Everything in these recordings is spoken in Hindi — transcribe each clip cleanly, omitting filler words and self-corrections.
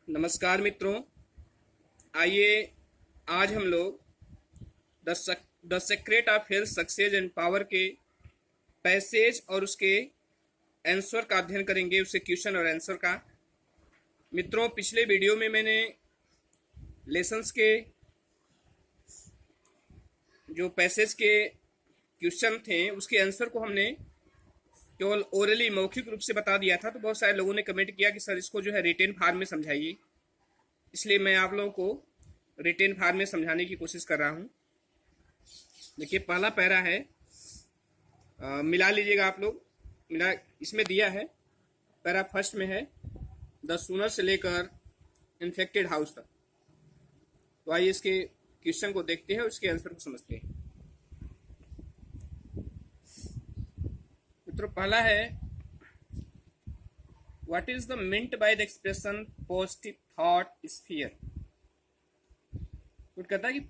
नमस्कार मित्रों। आइए आज हम लोग the secret of health success and power के पैसेज और उसके आंसर का अध्ययन करेंगे, उसके क्वेश्चन और आंसर का। मित्रों, पिछले वीडियो में मैंने लेसन्स के जो पैसेज के क्वेश्चन थे उसके आंसर को हमने केवल ओरली मौखिक रूप से बता दिया था, तो बहुत सारे लोगों ने कमेंट किया कि सर इसको जो है रिटेन फॉर्म में समझाइए। इसलिए मैं आप लोगों को रिटेन फॉर्म में समझाने की कोशिश कर रहा हूँ। देखिए, पहला पैरा है, मिला लीजिएगा आप लोग। मिला इसमें दिया है, पैरा फर्स्ट में है द सूनर से लेकर इन्फेक्टेड हाउस तक। तो आइए इसके क्वेश्चन को देखते हैं और उसके आंसर को समझते हैं। मित्रों, पहला है, what is the meant by the expression positive thought sphere. कुछ कहता है कि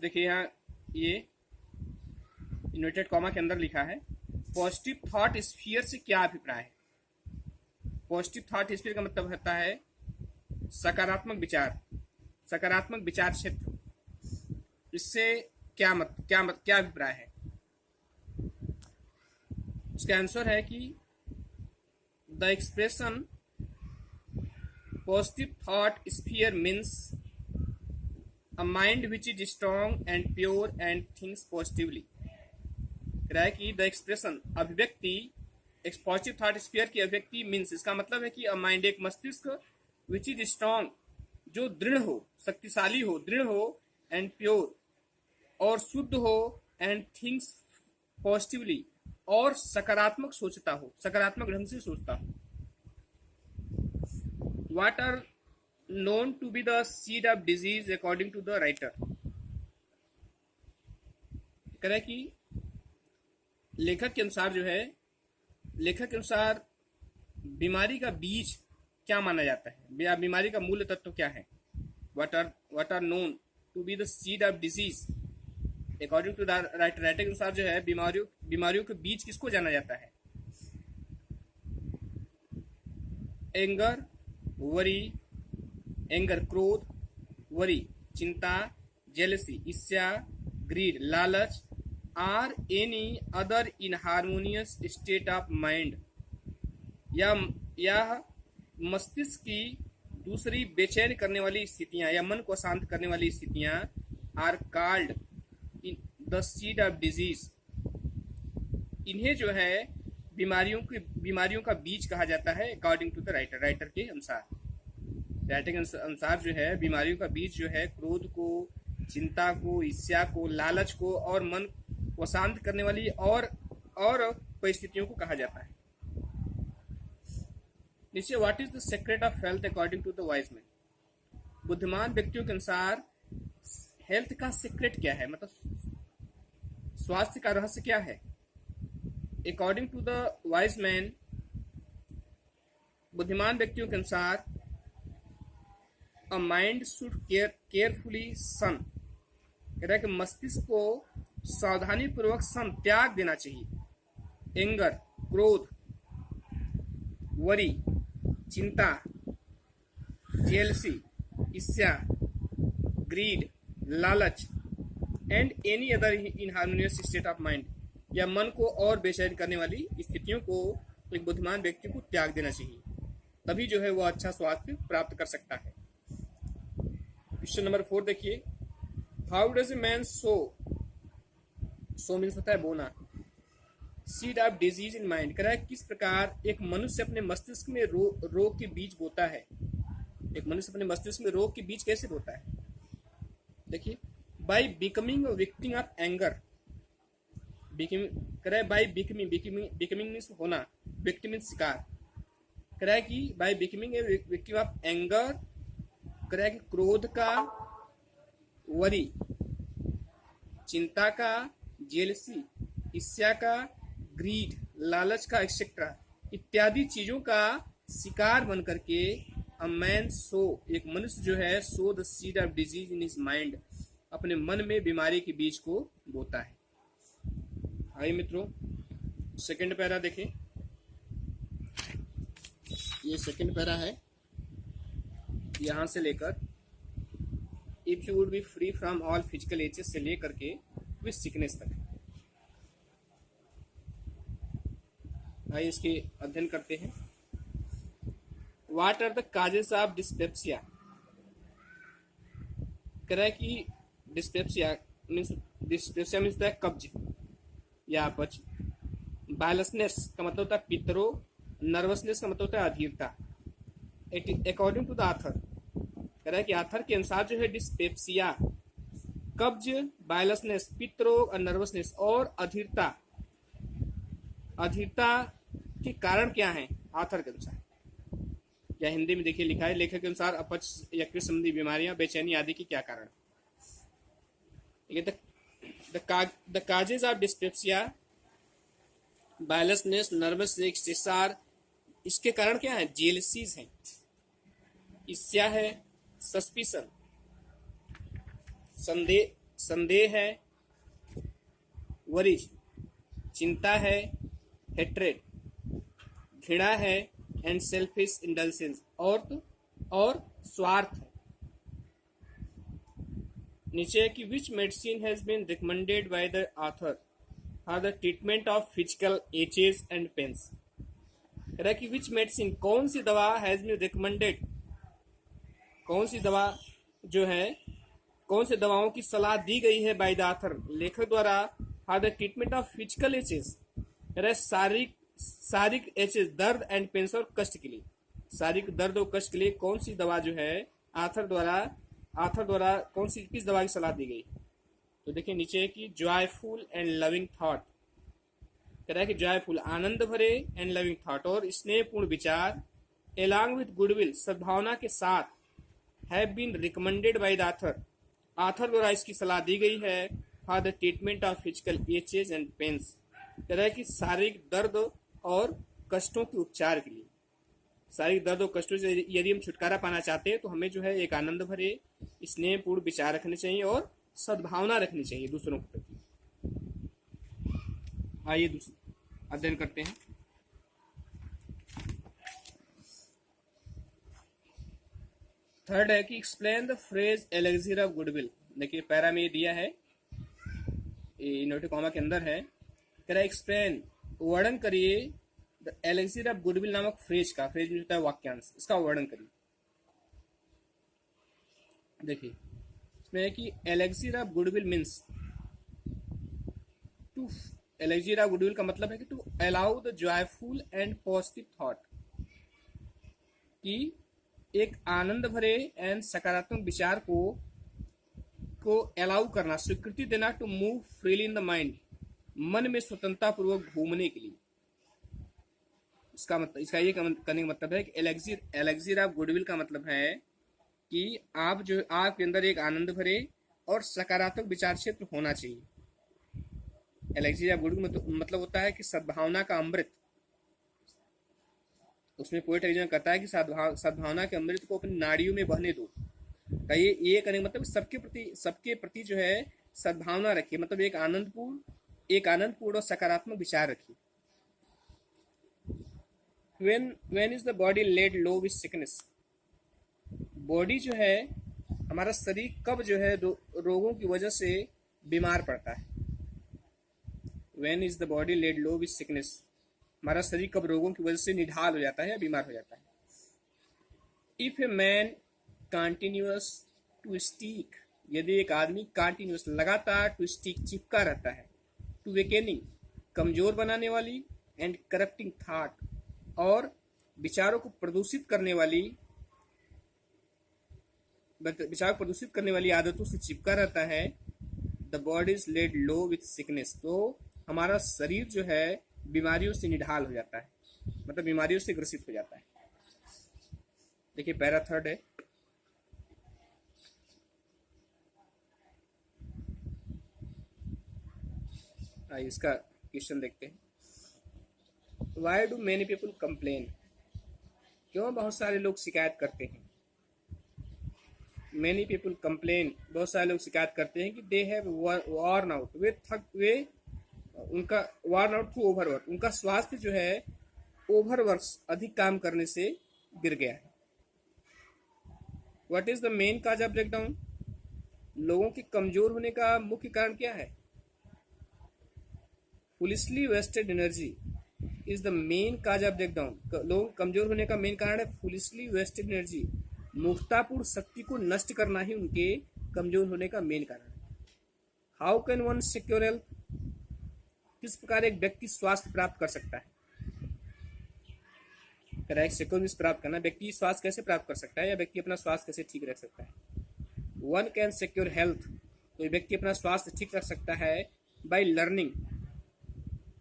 देखिए यहाँ ये इन्वर्टेड कॉमा के अंदर लिखा है, पॉजिटिव थॉट स्फीयर से क्या अभिप्राय है। पॉजिटिव थॉट स्फीयर का मतलब होता है सकारात्मक विचार, सकारात्मक विचार क्षेत्र। इससे क्या अभिप्राय है। उसका आंसर है कि the expression positive thought sphere means a mind which is strong and pure and thinks positively. कह रहा है कि द एक्सप्रेशन अभिव्यक्ति, पॉजिटिव थॉट स्फीयर की अभिव्यक्ति मीन्स, इसका मतलब है कि अ माइंड एक मस्तिष्क, विच इज स्ट्रॉन्ग जो दृढ़ हो, शक्तिशाली हो, दृढ़ हो, एंड प्योर और शुद्ध हो, एंड थिंक्स पॉजिटिवली और सकारात्मक सोचता हो, सकारात्मक ढंग से सोचता हो। What are known to be the seed of disease according to the writer। कह रहा है कि लेखक के अनुसार जो है, लेखक के अनुसार बीमारी का बीज क्या माना जाता है, या बीमारी का मूल तत्व क्या है। what are known to be the seed of disease according to the writer। Writer के अनुसार जो है बीमारियों के बीज किसको जाना जाता है। एंगर, वरी, एंगर क्रोध, वरी चिंता, जेलसी ईर्ष्या, ग्रीड लालच, or any other inharmonious state of mind. यह मस्तिष्क की दूसरी बेचैन करने वाली स्थितियां या मन को शांत करने वाली स्थितियां are called the seed of disease. इन्हें जो है बीमारियों का बीज कहा जाता है according to the writer. Writer के अनुसार जो है बीमारियों का बीज जो है क्रोध को, चिंता को, ईर्ष्या को, लालच को और मन को शांत करने वाली और परिस्थितियों को कहा जाता है। नीचे, what is the secret of health according to the wise man. बुद्धिमान व्यक्तियों के अनुसार हेल्थ का सीक्रेट क्या है, मतलब स्वास्थ्य का रहस्य क्या है। According to the wise man, बुद्धिमान व्यक्तियों के अनुसार a mind should carefully sun. कह रहा है कि मस्तिष्क को सावधानी पूर्वक सन त्याग देना चाहिए। एंगर क्रोध, वरी चिंता, जेलसी ईर्ष्या, ग्रीड लालच, and any other inharmonious state of mind, या मन को और बेचैन करने वाली स्थितियों को एक बुद्धिमान व्यक्ति को त्याग देना चाहिए, तभी जो है वो अच्छा स्वास्थ्य प्राप्त कर सकता है। क्वेश्चन नंबर 4 देखिए, how does a man so means होता है बोना, seed of disease in mind. कह रहा है किस प्रकार एक मनुष्य अपने मस्तिष्क में रोग के बीज बोता है। एक मनुष्य अपने मस्तिष्क में रोग के बीज कैसे बोता है। देखिए, by becoming victim of anger. कह रहा है बाई बिकमिंग मीन्स होना, विक्टिम मीन्स शिकार। कह रहा है कि by becoming a victim of anger, कह रहा है कि क्रोध का, वरी चिंता का, जेलसी ईर्ष्या का, ग्रीड लालच का, एक्सेट्रा इत्यादि चीजों का शिकार बन करके अ मैन सो, एक मनुष्य जो है, so the seed of disease in his mind, अपने मन में बीमारी के बीज को बोता है। आइए मित्रों, सेकंड पैरा देखें। ये सेकंड पैरा है, यहां से लेकर if you would be free from all physical aches से लेकर के विथ सिकनेस तक। आइए इसके अध्ययन करते हैं। What are the causes of dyspepsia. कह रहा है कि डिस्पेप्सिया मीन्स होता है कब्ज या अपच। बायलसनेस का मतलब होता है पित्तरों। नर्वसनेस का मतलब होता है अधीरता। अकॉर्डिंग टू द आथर, कह रहा है कि आथर के अनुसार जो है डिस्पेप्सिया कब्ज, बायलसनेस, पित्त रोग और नर्वसनेस और अधीरता के कारण क्या है आथर के अनुसार, या हिंदी में देखिए लिखा है लेखक के अनुसार अपच, यकृत संबंधी बीमारियां, बेचैनी आदि के क्या कारण। The causes of dyspepsia, biliousness, nervous excess, इसके कारण क्या है जेलसीज है, ईर्ष्या है, सस्पिशन संदेह है, वरीज चिंता है, हेट्रेड घृणा है, एंड सेल्फिश इंडल्जेंस और स्वार्थ है। नीचे कि which medicine has been recommended by the author for the treatment of physical aches and pains. कह रहा है कि विच मेडिसिन कौन सी दवा हैज बीन रिकमेंडेड, कौन सी दवा जो है कौन से दवाओं की सलाह दी गई है बाय द ऑथर लेखक द्वारा for the treatment of physical aches. कह रहा है शारीरिक एचेस दर्द एंड पेंस और कष्ट के लिए, शारीरिक दर्द और कष्ट के लिए कौन सी दवा जो है ऑथर द्वारा कौन सी किस दवा की सलाह दी गई। तो देखिए नीचे कि जॉयफुल एंड लविंग थॉट। कह रहा है कि जॉयफुल आनंद भरे एंड लविंग थॉट और स्नेहपूर्ण विचार एलॉन्ग विथ गुडविल सद्भावना के साथ have been recommended by the author द्वारा इसकी सलाह दी गई है for the treatment of physical aches and pains. कह रहा है कि शारीरिक दर्द और कष्टों के उपचार के लिए, शारीरिक दर्द और कष्टों से यदि हम छुटकारा पाना चाहते हैं तो हमें जो है एक आनंद भरे स्नेहपूर्ण विचार रखने चाहिए और सद्भावना रखनी चाहिए दूसरों के प्रति। आइए अध्ययन करते हैं। थर्ड है कि explain the phrase elixir of goodwill. देखिए पैरा में ये दिया है, इन्वर्टेड कॉमा के अंदर है। कह रहा है एक्सप्लेन वर्णन करिए द एलेक्सिर ऑफ गुडविल नामक फ्रेज का, फ्रेज में होता है वाक्यांश, इसका वर्णन करिए। देखिए इसमें है कि elixir of goodwill means to, elixir of goodwill का मतलब है कि to allow the joyful and positive thought, कि एक आनंद भरे एंड सकारात्मक विचार को अलाउ करना, स्वीकृति देना, to move freely in the mind, मन में स्वतंत्रता पूर्वक घूमने के लिए। इसका ये करने का मतलब है कि एलेक्सिर ऑफ गुडविल का मतलब है कि आपके अंदर एक आनंद भरे और सकारात्मक विचार क्षेत्र होना चाहिए। एलेक्सिर ऑफ गुडविल मतलब होता है कि सद्भावना का अमृत। उसमें पोएट एग्जाम कहता है कि सद्भावना के अमृत को अपनी नाड़ियों में बहने दो। ये करने का मतलब सबके प्रति जो है सद्भावना रखिए, मतलब एक आनंदपूर्ण और सकारात्मक विचार रखिए। when is the body laid low with sickness, body जो है हमारा शरीर कब जो है रोगों की वजह से बीमार पड़ता है। when is the body laid low with sickness, हमारा शरीर कब रोगों की वजह से निढाल हो जाता है या बीमार हो जाता है। If a man continuous to stick, यदि एक आदमी कंटिन्यूअस लगातार टू स्टिक चिपका रहता है, टू वेकेनिंग कमजोर बनाने वाली, एंड करप्टिंग थॉट और विचारों को प्रदूषित करने वाली आदतों से चिपका रहता है, the body is laid low with sickness, तो हमारा शरीर जो है बीमारियों से निढाल हो जाता है, मतलब बीमारियों से ग्रसित हो जाता है। देखिए पैरा थर्ड है। इसका क्वेश्चन देखते हैं। Why do many people complain? क्यों बहुत सारे लोग शिकायत करते हैं। Many people complain, बहुत सारे लोग शिकायत करते हैं कि they have worn out, वे उनका worn out through overwork, उनका स्वास्थ्य जो है ओवरवर्क अधिक काम करने से गिर गया है। What is the main cause of breakdown? लोगों के कमजोर होने का मुख्य कारण क्या है? Foolishly wasted energy is the main cause of breakdown. लोग कमजोर होने का मेन कारण है फुलिशली वेस्टेड एनर्जी। मूर्खतापूर्ण शक्ति को नष्ट करना ही उनके कमजोर होने का मेन कारण है। How can one secure health? किस प्रकार एक व्यक्ति स्वास्थ्य प्राप्त कर सकता है? करेक्ट, सिक्योर प्राप्त करना। व्यक्ति स्वास्थ्य कैसे प्राप्त कर सकता है या व्यक्ति अपना स्वास्थ्य कैसे ठीक रख सकता है? वन कैन सिक्योर हेल्थ, तो व्यक्ति अपना स्वास्थ्य ठीक रख सकता है by learning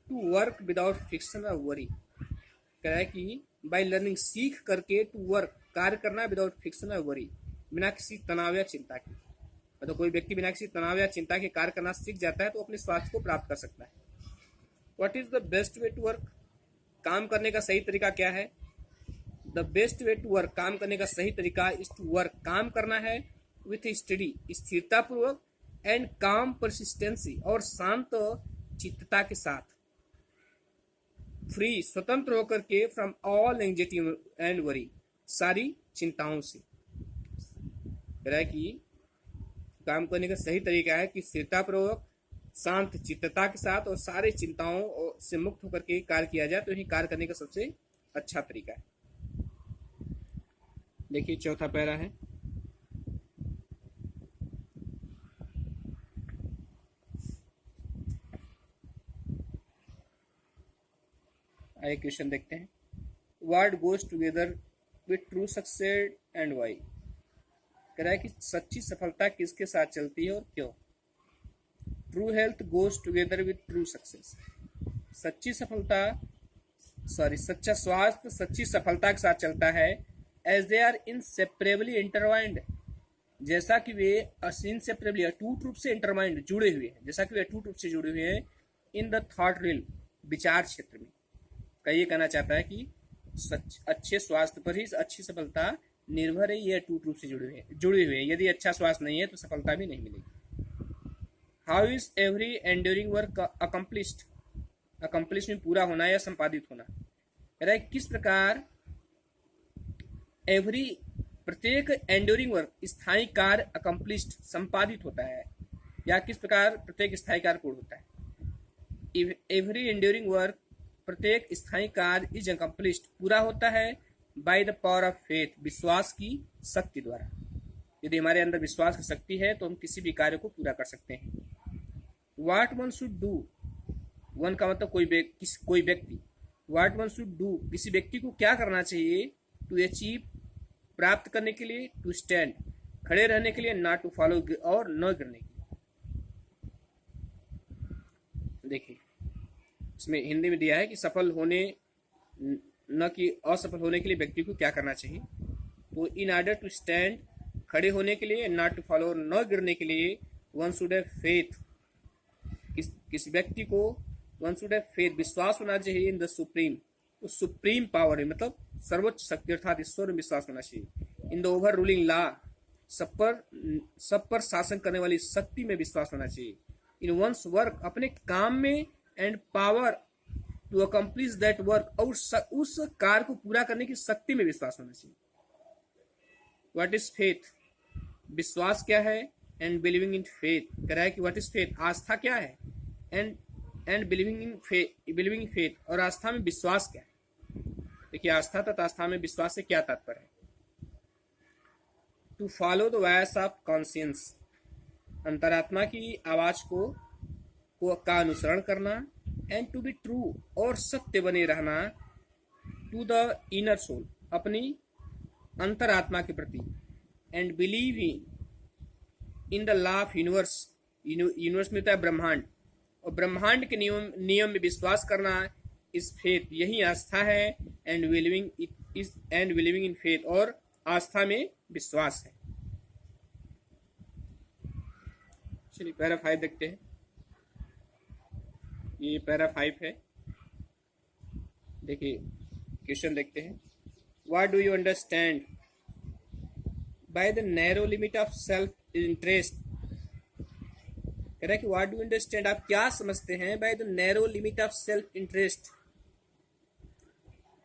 to work without friction और वरी। कह रहा है कि बाय लर्निंग, सीख करके, टू वर्क, कार्य करना विदाउट फ्रिक्शन और वरी, बिना किसी तनाव या चिंता के। मतलब कोई व्यक्ति बिना किसी तनाव या चिंता के कार्य करना सीख जाता है तो अपने स्वास्थ्य को प्राप्त कर सकता है। What is the best way to work? काम करने का सही तरीका क्या है? The best way to work, काम करने का सही तरीका इज टू वर्क, काम करना है विथ स्टडी, स्थिरतापूर्वक, एंड काम परसिस्टेंसी, और शांत चित्तता के साथ, फ्री, स्वतंत्र होकर के, from all anxiety and worry, सारी चिंताओं से। कह रहा है कि काम करने का सही तरीका है कि स्थिरतापूर्वक, शांत चित्तता के साथ और सारे चिंताओं से मुक्त होकर के कार्य किया जाए, तो यही कार्य करने का सबसे अच्छा तरीका है। देखिए चौथा पैरा है, आइए क्वेश्चन देखते हैं। What goes together with true success and why? कह रहा है कि सच्ची सफलता किसके साथ चलती है और क्यों? True health goes together with true success. सच्ची सफलता, सच्चा स्वास्थ्य सच्ची सफलता के साथ चलता है, एज दे आर इनसेपरेबली इंटरवाइंड, जैसा कि वे इनसेपरेबली अटूट रूप से इंटरवाइंड, जुड़े हुए हैं, जैसा कि वे अटूट रूप से जुड़े हुए हैं, इन द थॉट रिल, विचार क्षेत्र में। का ये कहना चाहता है कि अच्छे स्वास्थ्य पर ही अच्छी सफलता निर्भर है, ये अटूट रूप से जुड़े हुए हैं। यदि अच्छा स्वास्थ्य नहीं है तो सफलता भी नहीं मिलेगी। How is every enduring work accomplished? Accomplish में पूरा होना या संपादित होना। कह रहा है किस प्रकार प्रत्येक एंड्योरिंग वर्क, स्थायी कार्य, अकम्प्लिश्ड, संपादित होता है, या किस प्रकार प्रत्येक स्थायी कार्य पूर्ण होता है। एवरी एंड्योरिंग वर्क, प्रत्येक स्थायी कार्य, इज अकम्प्लिश्ड, पूरा होता है, by the power of faith, विश्वास की शक्ति द्वारा। यदि हमारे अंदर विश्वास की शक्ति है तो हम किसी भी कार्य को पूरा कर सकते हैं। What one should do? One का मतलब कोई व्यक्ति। व्हाट वन शुड डू, किसी व्यक्ति को क्या करना चाहिए? टू अचीव, प्राप्त करने के लिए, टू स्टैंड, खड़े रहने के लिए, नॉट टू फॉलो, और न गिरने के लिए। देखिए इसमें हिंदी में दिया है कि सफल होने न कि असफल होने के लिए व्यक्ति को क्या करना चाहिए। तो इन ऑर्डर टू स्टैंड, खड़े होने के लिए, नॉट टू फॉलो, न गिरने के लिए, वन शुड हैव फेथ, किसी व्यक्ति को वन शुड हैव फेथ, विश्वास होना चाहिए, इन द सुप्रीम, तो सुप्रीम पावर है, मतलब सर्वोच्च शक्ति अर्थात ईश्वर में विश्वास होना चाहिए। In the over ruling law, सब पर शासन करने वाली शक्ति में विश्वास होना चाहिए। इन वंस वर्क, अपने काम में, and power to accomplish that work, और उस कार्य को पूरा करने की शक्ति में विश्वास होना चाहिए। What is faith? विश्वास क्या है? एंड बिलीविंग इन फेथ, कह रहा है कि व्हाट इज फेथ, आस्था क्या है? एंड बिलीविंग इन फेथ, और आस्था में विश्वास क्या है? देखिए आस्था तथा आस्था में विश्वास से क्या तात्पर्य है? To follow the voice of conscience, अंतरात्मा की आवाज का अनुसरण करना, एंड टू बी ट्रू, और सत्य बने रहना, टू द इनर सोल, अपनी अंतरात्मा के प्रति, and believe in the law of universe, universe में होता है ब्रह्मांड, और ब्रह्मांड के नियम में विश्वास करना, इस फेथ, यही आस्था है, एंड बिलीविंग इन फेथ, और आस्था में विश्वास है। चलिए पैरा 5 देखते हैं। ये पैरा 5 है। देखिए क्वेश्चन देखते हैं। What do you understand by the narrow limit of self interest? कह रहा है कि व्हाट डू यू अंडरस्टैंड, आप क्या समझते हैं, by the narrow limit of self interest.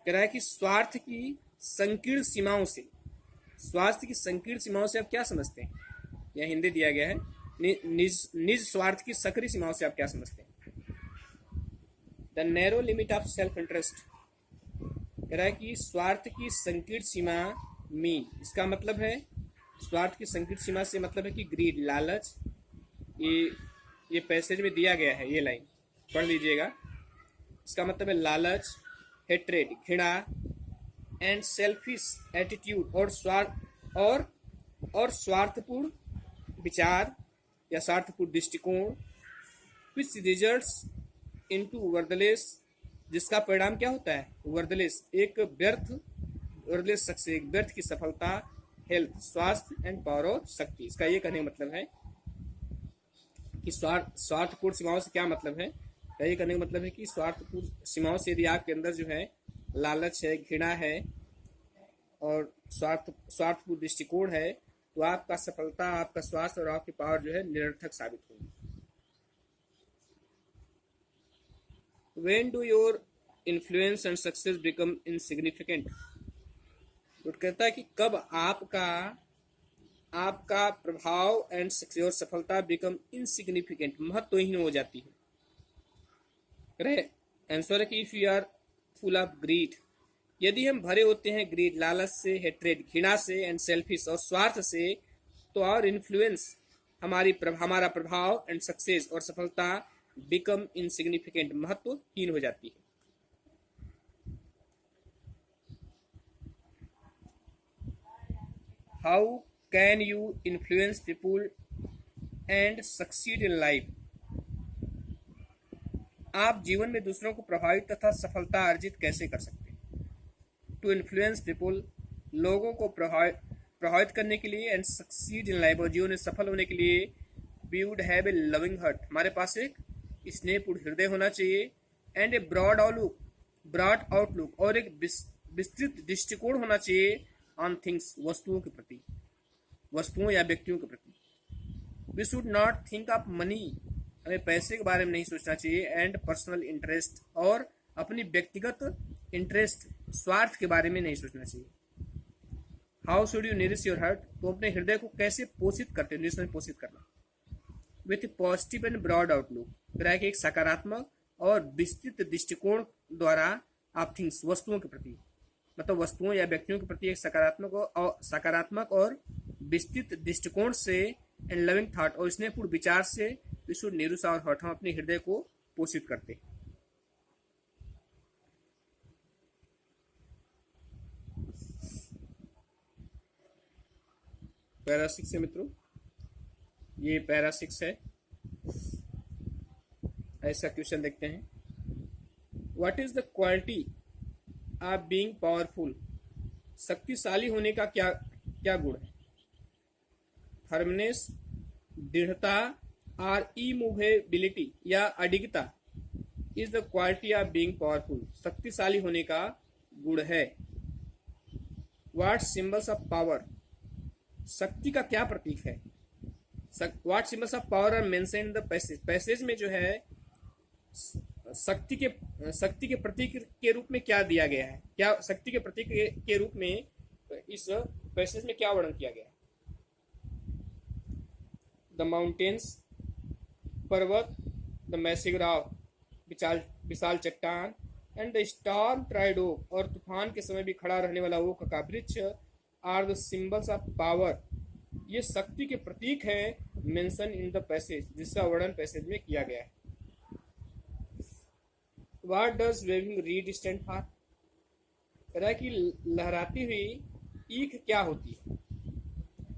कह रहा है कि स्वार्थ की संकीर्ण सीमाओं से, स्वास्थ्य की संकीर्ण सीमाओं से आप क्या समझते हैं? यह हिंदी दिया गया है। निज निज स्वार्थ की सक्रिय सीमाओं से आप क्या समझते हैं? The narrow limit of self interest. कह रहा है कि स्वार्थ की संकीर्ण सीमा मीन, इसका मतलब है स्वार्थ की संकीर्ण सीमा से मतलब है कि ग्रीड, लालच। ये पैसेज में दिया गया है, ये लाइन पढ़ लीजिएगा। इसका मतलब है लालच, हेट्रेड, घृणा, एंड सेल्फिश एटीट्यूड, और स्वार्थपूर्ण विचार या स्वार्थपूर्ण दृष्टिकोण, विच रिजल्ट्स इनटू वर्दलेस, जिसका परिणाम क्या होता है? वर्दलेस, एक व्यर्थ, वर्दलेस सक्सेस, एक व्यर्थ की सफलता, हेल्थ, स्वास्थ्य, एंड पावर और शक्ति। इसका ये कहने का मतलब है कि स्वार्थपूर्ण सीमाओं से क्या मतलब है? ये करने का मतलब है कि स्वार्थपूर्ण सीमाओं से यदि आपके अंदर जो है लालच है, घृणा है और स्वार्थपूर्ण दृष्टिकोण है, तो आपका सफलता, आपका स्वास्थ्य और आपकी पावर जो है निरर्थक साबित होगी। When do your influence and success become insignificant? तो कहता है कि कब आपका प्रभाव एंड सक्सेस और सफलता बिकम इनसिग्निफिकेंट, महत्वहीन हो जाती है। आंसर है कि if you are full of greed, यदि हम भरे होते हैं ग्रीड, लालच से, हेट्रेड, घृणा से, एंड सेल्फिश और स्वार्थ से, तो और इन्फ्लुएंस, हमारा प्रभाव एंड सक्सेस और सफलता बिकम इनसिग्निफिकेंट, महत्वहीन हो जाती है। How can you influence people and succeed in life? आप जीवन में दूसरों को प्रभावित तथा सफलता अर्जित कैसे कर सकते हैं? टू इन्फ्लुएंस पीपुल, लोगों को प्रभावित करने के लिए, एंड सक्सीड इन लाइफ, और जीवन में सफल होने के लिए, we would have a loving heart, हमारे पास एक स्नेहपूर्ण हृदय होना चाहिए, एंड ए ब्रॉड आउटलुक, और एक विस्तृत दृष्टिकोण होना चाहिए, ऑन थिंग्स, वस्तुओं के प्रति, वस्तुओं या व्यक्तियों के प्रति। We should not think of money, हमें पैसे के बारे में नहीं सोचना चाहिए, एंड पर्सनल इंटरेस्ट, और अपनी व्यक्तिगत इंटरेस्ट, स्वार्थ के बारे में नहीं सोचना चाहिए। How should you nourish your heart, तो अपने हृदय को कैसे पोषित करते हो, निश्चय पोषित करना, with positive and broad outlook, तरह के एक सकारात्मक और विस्तृत दृष्टिकोण द्वारा आप थिंग्स, वस्तुओं के प्रति, मतलब वस्तुओं या व्यक्तियों के प्रति एक सकारात्मक और विस्तृत दृष्टिकोण से, एंड लविंग थॉट, और स्नेहपूर्ण विचार से, we should nourish our heart, हम अपने हृदय को पोषित करते हैं। पैरा 6 है मित्रों, ये पैरा 6 है। ऐसा क्वेश्चन देखते हैं। What is the quality of being powerful? शक्तिशाली होने का क्या गुण है? फर्मनेस, दृढ़ता, और इमूवेबिलिटी या अडिगता is the quality of being powerful, शक्तिशाली होने का गुण है। व्हाट सिंबल्स ऑफ पावर, शक्ति का क्या प्रतीक है? What symbols of power are mentioned in the passage में जो है शक्ति के प्रतीक के रूप में क्या दिया गया है? क्या शक्ति के प्रतीक के रूप में इस पैसेज में क्या वर्णन किया गया है? द माउंटेन्स, पर्वत, द मैसिव रॉक, विशाल चट्टान, and the storm tried oak, और तूफान के समय भी खड़ा रहने वाला ओक का वृक्ष, are the symbols of power, ये शक्ति के प्रतीक है, मेंशन इन द पैसेज, जिसका वर्णन पैसेज में किया गया है। What does waving reed stand for? कह रहा है कि लहराती हुई ईख क्या होती है?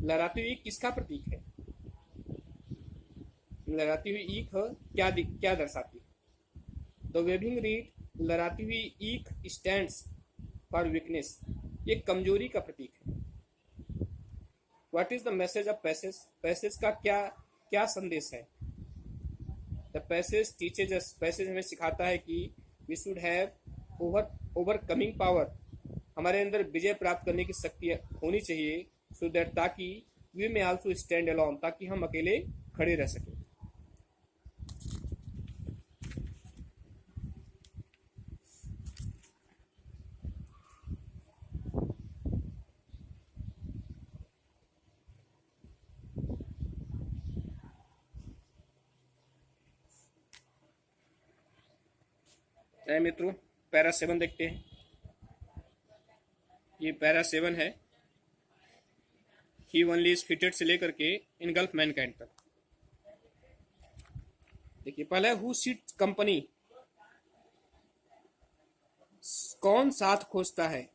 लहराती हुई ईख किसका प्रतीक है? लहराती हुई ईख क्या दर्शाती है? द वेविंग रीड, लहराती हुई ईख, स्टैंड्स फॉर वीकनेस, ये कमजोरी का प्रतीक है। What is the message of passage, passage का क्या संदेश है? The passage teaches us, passage हमें सिखाता है कि we should have overcoming power, हमारे अंदर विजय प्राप्त करने की शक्ति होनी चाहिए, सो दैट, ताकि we may also stand alone, ताकि हम अकेले खड़े रह सकें। चाहे मित्रों पैरा 7 देखते हैं। ये पैरा 7 है। ही ओनली इज फिटेड से लेकर के इनगल्फ मैनकाइंड तक। देखिए पहले हु सीट कंपनी, कौन साथ खोजता है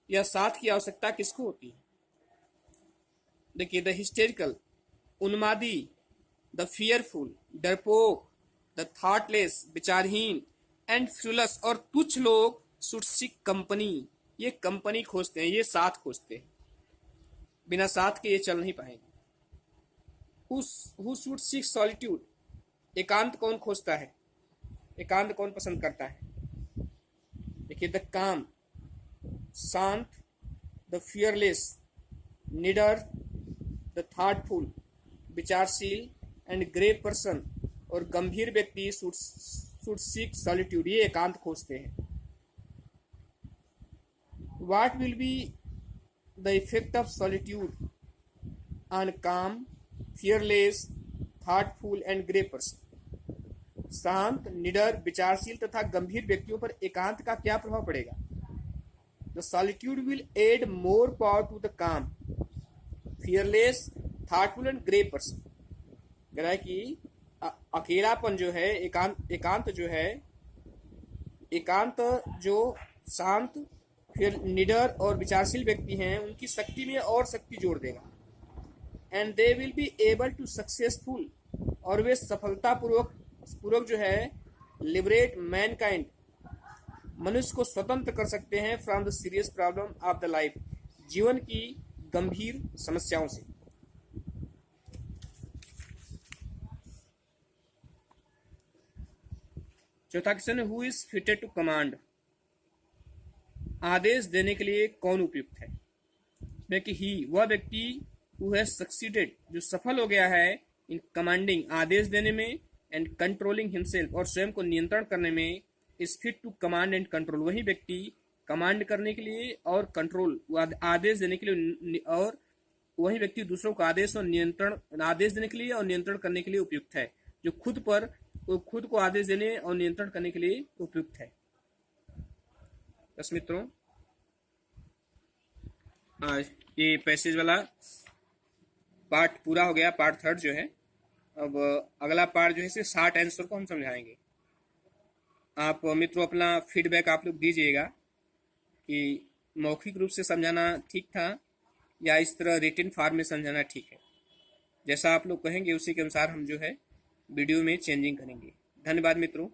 या साथ की आवश्यकता किसको होती है। देखिए द हिस्टेरिकल, उन्मादी, द फियरफुल, डरपोक, द थॉटलेस, विचारहीन एंड फ्रूलस और तुच्छ लोग शुड सीक कंपनी, ये कंपनी खोजते हैं, ये साथ खोजते हैं। बिना साथ के ये चल नहीं पाएंगे। हु शुड सीक सॉलिट्यूड, एकांत कौन खोजता है, एकांत कौन पसंद करता है। देखिए द काम, शांत, द फियरलेस, निडर, द थॉटफुल, विचारशील एंड ग्रेव पर्सन और गंभीर व्यक्ति शुड सीक सॉलिट्यूड, ये एकांत खोजते हैं। What will be the effect of solitude on calm, fearless, thoughtful and grave person. शांत, निडर, विचारशील तथा गंभीर व्यक्तियों पर एकांत का क्या प्रभाव पड़ेगा। The solitude will add more power to the calm, fearless, thoughtful and grave person. कह रहा है कि अकेलापन जो है, एकांत जो है, एकांत जो शांत, फिर निडर और विचारशील व्यक्ति हैं उनकी शक्ति में और शक्ति जोड़ देगा। And they will be able to successful, और वे सफलता पूर्वक जो है लिबरेट मैनकाइंड, मनुष्य को स्वतंत्र कर सकते हैं from the serious problem of the life, जीवन की गंभीर समस्याओं से। चौथा क्वेश्चन है who is fitted to command, आदेश देने के लिए कौन उपयुक्त है। देखिए ही, वह व्यक्ति हु हैज सक्सीडेड, जो सफल हो गया है इन कमांडिंग, आदेश देने में, एंड कंट्रोलिंग हिमसेल्फ, और स्वयं को नियंत्रण करने में, is fit to command and control, वही व्यक्ति कमांड करने के लिए और कंट्रोल, आदेश देने के लिए, और वही व्यक्ति दूसरों को आदेश देने के लिए और नियंत्रण करने के लिए उपयुक्त है, जो खुद को आदेश देने और नियंत्रण करने के लिए उपयुक्त है। बस मित्रों ये पैसेज वाला पार्ट पूरा हो गया, पार्ट 3 जो है। अब अगला पार्ट जो है सिर्फ 60 आंसर को हम समझाएंगे। आप मित्रों अपना फीडबैक आप लोग दीजिएगा कि मौखिक रूप से समझाना ठीक था या इस तरह रिटन फॉर्म में समझाना ठीक है। जैसा आप लोग कहेंगे उसी के अनुसार हम जो है वीडियो में चेंजिंग करेंगे। धन्यवाद मित्रों।